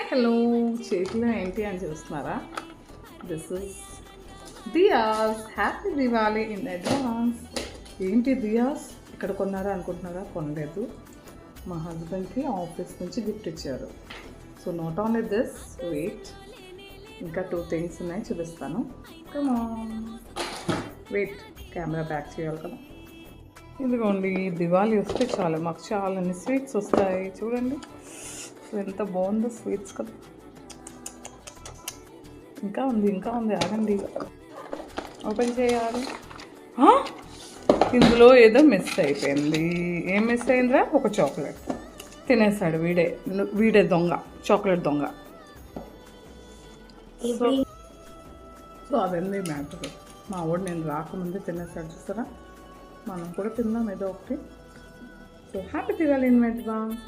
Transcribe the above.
Hi hello చేతిలో ఏంటి అని చూస్తున్నారా? This is diyas. Happy Diwali in advance. ఏంటి దియాస్ ఇక్కడ కొన్నారా అనుకుంటున్నారా? కొనలేదు, మా హస్బెండ్కి ఆఫీస్ నుంచి గిఫ్ట్ ఇచ్చారు. So not only this, wait, ఇంకా 2 థింగ్స్ ఉన్నాయి, చూపిస్తాను. Come on, wait, camera back చేయాలి కదా. ఇదిగోండి, దివాళీ వస్తే చాలు మాకు చాలా స్వీట్స్ వస్తాయి. చూడండి ఎంత బాగుందో స్వీట్స్ కదా. ఇంకా ఉంది ఆగండి, ఓపెన్ చేయాలి. ఇందులో ఏదో మిస్ అయిపోయింది. ఏం మిస్ అయిందిరా? ఒక చాక్లెట్ తినేసాడు వీడే దొంగ, చాక్లెట్ దొంగ. సో అదండి మ్యాటర్. మా వాడు నేను రాకముందే తినేసాడు, చూస్తారా? మనం కూడా తిందాం ఏదో ఒకటి. So happy Diwali in advance.